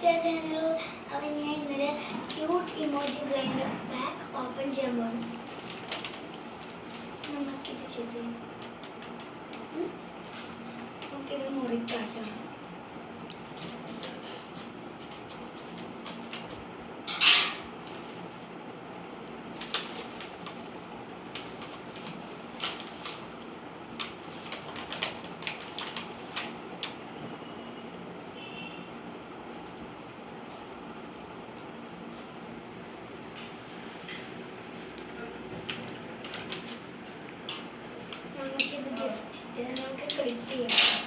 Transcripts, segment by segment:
Channel. അപ്പം ഞാൻ ഇന്നലെ cute emoji blind pack open ചെയ്യാൻ പോകണം. നമുക്കിത് ചേച്ചി നമുക്കിത് മുറിക്കാട്ടോ. നമുക്കിത് ഗിഫ്റ്റ് നമുക്ക് ക്ലിക്ക് ചെയ്യാം.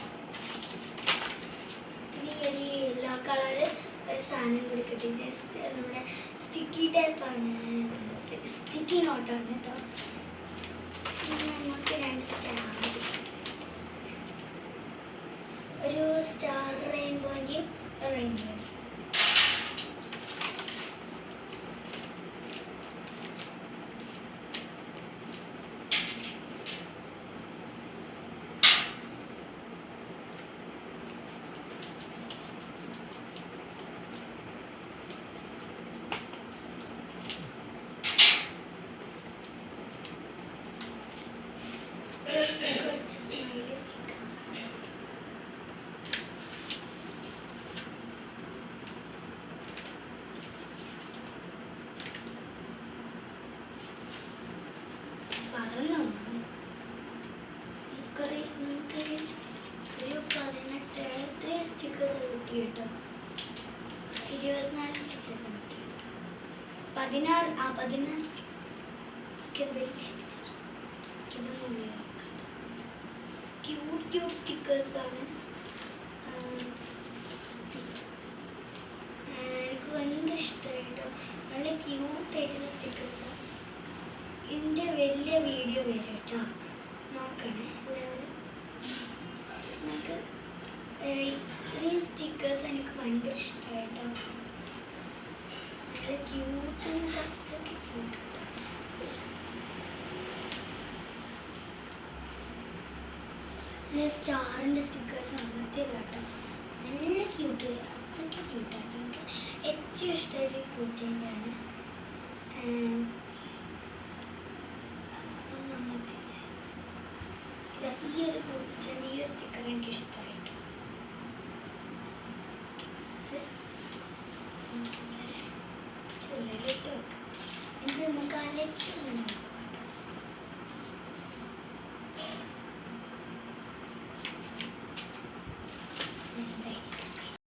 ഇനി ഒരു യെല്ലോ കളറ് ഒരു സാധനം കൂടി കിട്ടി. ജസ്റ്റ് നമ്മുടെ സ്റ്റിക്കി ടൈപ്പാണ്, സ്റ്റിക്കി നോട്ടാണ് കേട്ടോ. നമുക്ക് 2 സ്റ്റാർ, ഒരു സ്റ്റാർ റെയിൻബോൻ്റെയും റെയിൻബോ. കുറച്ച് സ്മൈലി സ്റ്റിക്കേഴ്സ് പറഞ്ഞു. കുറേ നമുക്ക് ഒരു 18 സ്റ്റിക്കേഴ്സ് കിട്ടി കേട്ടോ. 24 സ്റ്റിക്കേഴ്സ് കിട്ടി. 16 ഇതൊന്നുമില്ല. ക്യൂട്ട് സ്റ്റിക്കേഴ്സാണ്. എനിക്ക് ഭയങ്കര ഇഷ്ടമായിട്ടോ. നല്ല ക്യൂട്ടായിട്ടുള്ള സ്റ്റിക്കേഴ്സാണ്. ഇതിൻ്റെ വലിയ വീഡിയോ വരും കേട്ടോ, നോക്കണേ എല്ലാവരും. നമുക്ക് ഇത്രയും സ്റ്റിക്കേഴ്സ് എനിക്ക് ഭയങ്കര ഇഷ്ടമായിട്ടോ. നല്ല ക്യൂട്ട്, അത്രയ്ക്ക് ക്യൂട്ട് കേട്ടോ. സ്റ്റാറിൻ്റെ സ്റ്റിക്കേഴ്സ് അങ്ങനത്തെ കേട്ടോ. നല്ല ക്യൂട്ട്, അത്രയ്ക്ക് ക്യൂട്ടായിട്ട് എനിക്ക് ഏറ്റവും ഇഷ്ടമായിട്ട് പൂച്ചേൻ്റെയാണ്. അപ്പം നമുക്ക് ഈ ഒരു പൂച്ചേൻ്റെ ഈ ഒരു സ്റ്റിക്കർ എനിക്ക് ഇഷ്ടമായിട്ടു. ചുള്ളിലിട്ട് വെക്കാം. ഇത് നമുക്ക് ആ ലെറ്റർ